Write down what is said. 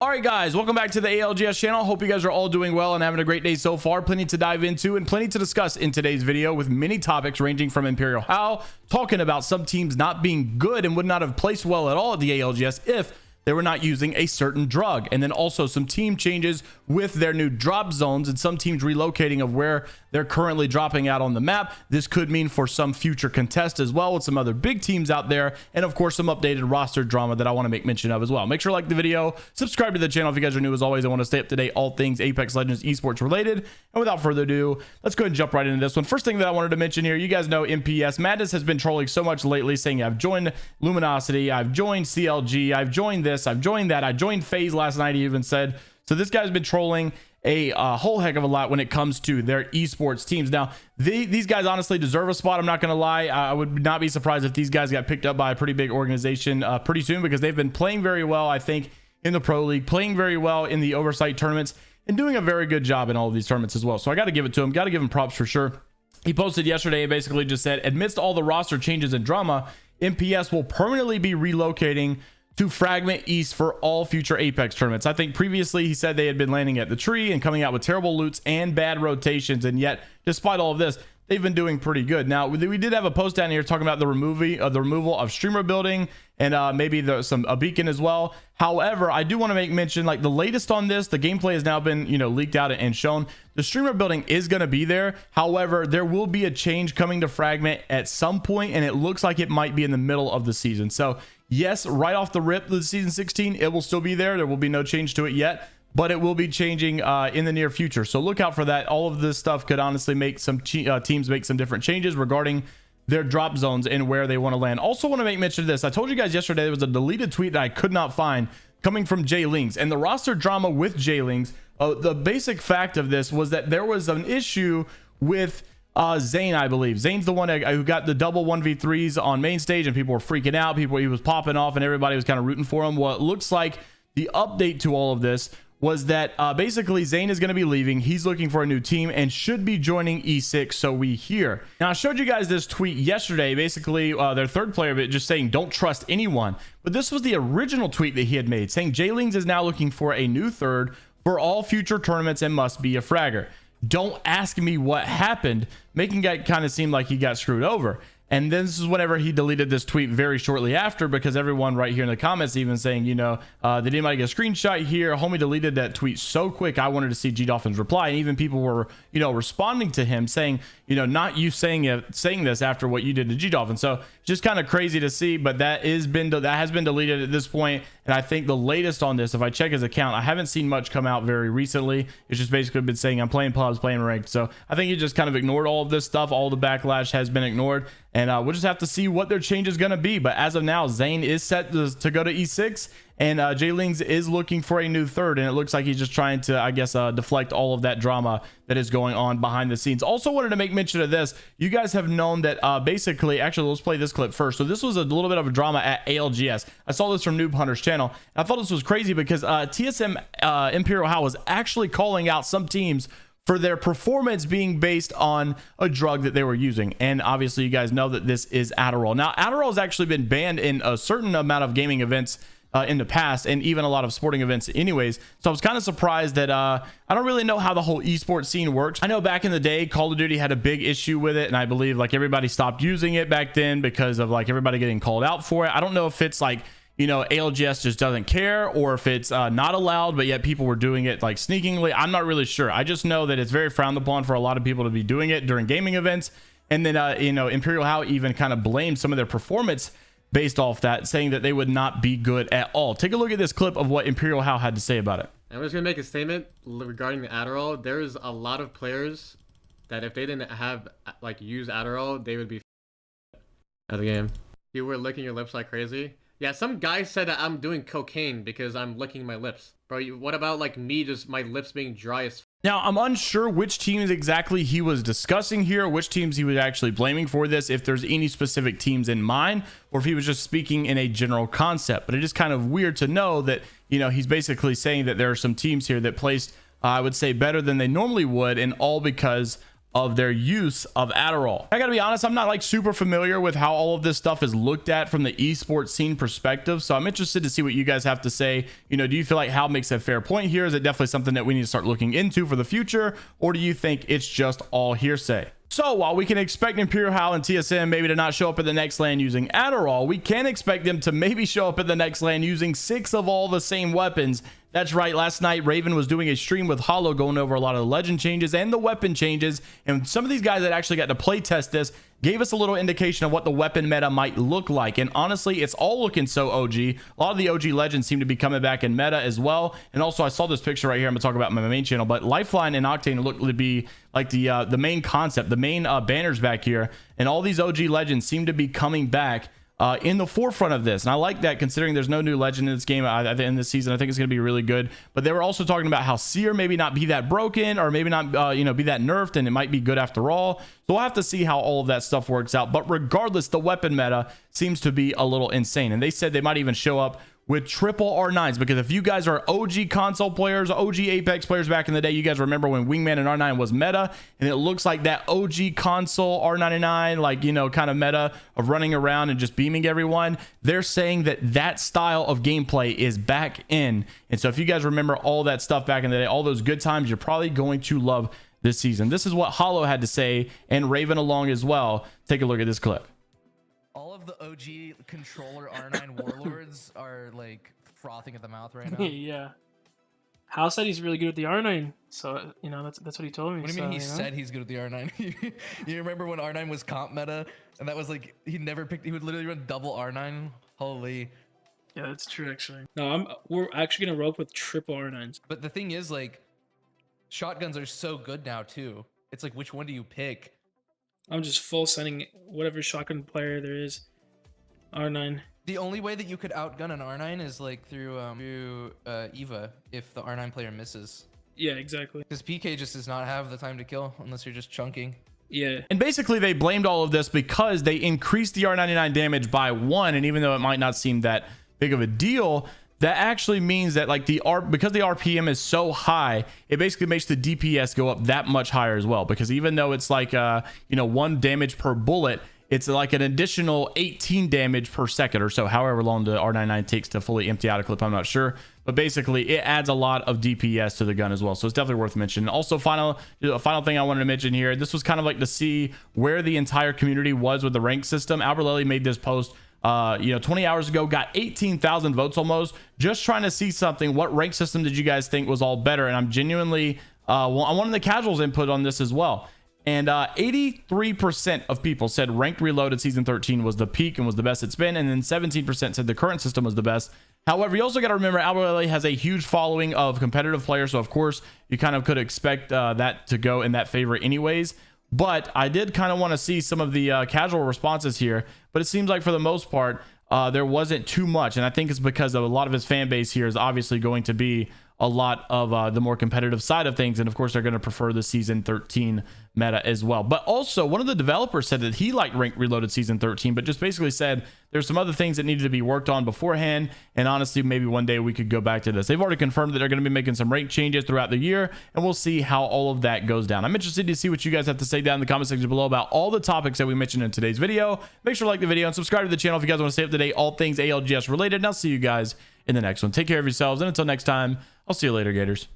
All right, guys, welcome back to the ALGS channel. Hope you guys are all doing well and having a great day so far. Plenty to dive into and plenty to discuss in today's video, with many topics ranging from ImperialHal, talking about some teams not being good and would not have placed well at all at the ALGS if they were not using a certain drug, and then also some team changes with their new drop zones and some teams relocating of where they're currently dropping out on the map. This could mean for some future contest as well, with some other big teams out there, and of course some updated roster drama that I want to make mention of as well. Make sure to like the video, subscribe to the channel if you guys are new. As always, I want to stay up to date all things Apex Legends esports related. And without further ado, let's go ahead and jump right into this one. First thing that I wanted to mention here, you guys know MPS Madness has been trolling so much lately, saying I've joined Luminosity, I've joined CLG, I've joined this, I've joined that, I joined FaZe last night, he even said. So this guy's been trolling a whole heck of a lot when it comes to their esports teams. Now, these guys honestly deserve a spot. I'm not going to lie. I would not be surprised if these guys got picked up by a pretty big organization pretty soon, because they've been playing very well, I think, in the Pro League, playing very well in the oversight tournaments, and doing a very good job in all of these tournaments as well. So I got to give it to him. Got to give him props for sure. He posted yesterday and basically just said, amidst all the roster changes and drama, MPS will permanently be relocating to Fragment East for all future Apex tournaments. I think previously he said they had been landing at the tree and coming out with terrible loots and bad rotations, and yet despite all of this, they've been doing pretty good. Now, we did have a post down here talking about the removal of streamer building and maybe a beacon as well. However, I do want to make mention, like, the latest on this, the gameplay has now been leaked out and shown. The streamer building is going to be there. However, there will be a change coming to Fragment at some point, and it looks like it might be in the middle of the season. So yes, right off the rip of the season 16, it will still be there. There will be no change to it yet, but it will be changing in the near future. So look out for that. All of this stuff could honestly make some teams make some different changes regarding their drop zones and where they want to land. Also want to make mention of this. I told you guys yesterday there was a deleted tweet that I could not find coming from JMeyels, and the roster drama with JMeyels. The basic fact of this was that there was an issue with Zane, I believe. Zane's the one who got the double 1v3s on main stage, and people were freaking out. He was popping off, and everybody was kind of rooting for him. Well, it looks like the update to all of this was that basically Zane is going to be leaving. He's looking for a new team and should be joining E6, so we hear. Now, I showed you guys this tweet yesterday, basically their third player of it, just saying don't trust anyone. But this was the original tweet that he had made, saying JMeyels is now looking for a new third for all future tournaments and must be a fragger. Don't ask me what happened, making it kind of seem like he got screwed over. And then this is whenever he deleted this tweet very shortly after, because everyone right here in the comments even saying, did anybody get a screenshot here? Homie deleted that tweet so quick, I wanted to see G Dolphin's reply. And even people were, responding to him saying, not you saying this after what you did to G Dolphin. So just kind of crazy to see, but that has been deleted at this point. And I think the latest on this, if I check his account, I haven't seen much come out very recently. It's just basically been saying I'm playing pubs, playing ranked. So I think he just kind of ignored all of this stuff. All the backlash has been ignored, and we'll just have to see what their change is going to be. But as of now, Zane is set to go to E6, and JMeyels is looking for a new third, and it looks like he's just trying to, I guess, deflect all of that drama that is going on behind the scenes. Also wanted to make mention of this. You guys have known that basically, actually, let's play this clip first. So this was a little bit of a drama at ALGS. I saw this from Noob Hunter's channel, and I thought this was crazy because TSM ImperialHal was actually calling out some teams for their performance being based on a drug that they were using. And obviously you guys know that this is Adderall. Now, Adderall has actually been banned in a certain amount of gaming events in the past, and even a lot of sporting events anyways. So I was kind of surprised that I don't really know how the whole esports scene works. I know back in the day, Call of Duty had a big issue with it, and I believe like everybody stopped using it back then because of like everybody getting called out for it. I don't know if it's like, ALGS just doesn't care, or if it's not allowed, but yet people were doing it like sneakingly. I'm not really sure. I just know that it's very frowned upon for a lot of people to be doing it during gaming events. And then, ImperialHal even kind of blamed some of their performance based off that, saying that they would not be good at all. Take a look at this clip of what ImperialHal had to say about it. I'm just going to make a statement regarding the Adderall. There's a lot of players that if they didn't have, use Adderall, they would be out of the game. You were licking your lips like crazy. Yeah, some guy said that I'm doing cocaine because I'm licking my lips. Bro, what about me, just my lips being dry as Now, I'm unsure which teams exactly he was discussing here, which teams he was actually blaming for this, if there's any specific teams in mind, or if he was just speaking in a general concept. But it is kind of weird to know that, he's basically saying that there are some teams here that placed, I would say, better than they normally would, and all because of their use of Adderall. I gotta be honest, I'm not like super familiar with how all of this stuff is looked at from the esports scene perspective, so I'm interested to see what you guys have to say. You know, do you feel like Hal makes a fair point here? Is it definitely something that we need to start looking into for the future, or do you think it's just all hearsay? So while we can expect ImperialHal and TSM maybe to not show up at the next LAN using Adderall, we can expect them to maybe show up at the next LAN using 6 of all the same weapons. That's right, last night Raven was doing a stream with Hollow going over a lot of the legend changes and the weapon changes, and some of these guys that actually got to play test this gave us a little indication of what the weapon meta might look like. And honestly, it's all looking so OG. A lot of the OG legends seem to be coming back in meta as well. And also, I saw this picture right here. I'm gonna talk about my main channel, but Lifeline and Octane look to be like the main concept, the main banners back here, and all these OG legends seem to be coming back in the forefront of this. And I like that, considering there's no new legend in this game in this season. I think it's going to be really good. But they were also talking about how Seer maybe not be that broken, or maybe not you know, be that nerfed, and it might be good after all. So we'll have to see how all of that stuff works out. But regardless, the weapon meta seems to be a little insane, and they said they might even show up with triple R9s, because if you guys are OG console players, OG Apex players back in the day, you guys remember when Wingman and R9 was meta, and it looks like that OG console R99, like, you know, kind of meta of running around and just beaming everyone. They're saying that that style of gameplay is back in. And so if you guys remember all that stuff back in the day, all those good times, you're probably going to love this season. This is what Hollow had to say, and Raven along as well. Take a look at this clip. All of the OG controller R9 warlords are like frothing at the mouth right now. Yeah. Hal said he's really good at the R9, so you know that's what he told me. What do you mean he said he's good at the R9? You remember when R9 was comp meta, and that was like he would literally run double R9. Holy. Yeah, that's true actually. No, we're actually gonna rope with triple R9s. But the thing is, like, shotguns are so good now too. It's like, which one do you pick? I'm just full sending whatever shotgun player there is. R9. The only way that you could outgun an R9 is like through Eva if the R9 player misses. Yeah, exactly. Because PK just does not have the time to kill unless you're just chunking. Yeah. And basically they blamed all of this because they increased the R99 damage by 1, and even though it might not seem that big of a deal, that actually means that like because the RPM is so high, it basically makes the DPS go up that much higher as well. Because even though it's like you know, 1 damage per bullet, it's like an additional 18 damage per second or so, however long the R99 takes to fully empty out a clip, I'm not sure. But basically it adds a lot of DPS to the gun as well, so it's definitely worth mentioning. Also, final thing I wanted to mention here, this was kind of like to see where the entire community was with the rank system. Albert Lely made this post 20 hours ago, got 18,000 votes almost, just trying to see something. What rank system did you guys think was all better? And I'm genuinely I wanted the casuals input on this as well, and 83% of people said ranked reloaded season 13 was the peak and was the best it's been, and then 17% said the current system was the best. However, you also got to remember Albert Lely has a huge following of competitive players, so of course you kind of could expect that to go in that favor anyways. But I did kind of want to see some of the casual responses here, but it seems like for the most part there wasn't too much, and I think it's because of a lot of his fan base here is obviously going to be a lot of the more competitive side of things, and of course they're going to prefer the season 13 meta as well. But also, one of the developers said that he liked ranked reloaded season 13, but just basically said there's some other things that needed to be worked on beforehand, and honestly maybe one day we could go back to this. They've already confirmed that they're going to be making some rank changes throughout the year, and we'll see how all of that goes down. I'm interested to see what you guys have to say down in the comment section below about all the topics that we mentioned in today's video. Make sure to like the video and subscribe to the channel if you guys want to stay up to date all things ALGS related, and I'll see you guys in the next one. Take care of yourselves, and until next time, I'll see you later, Gators.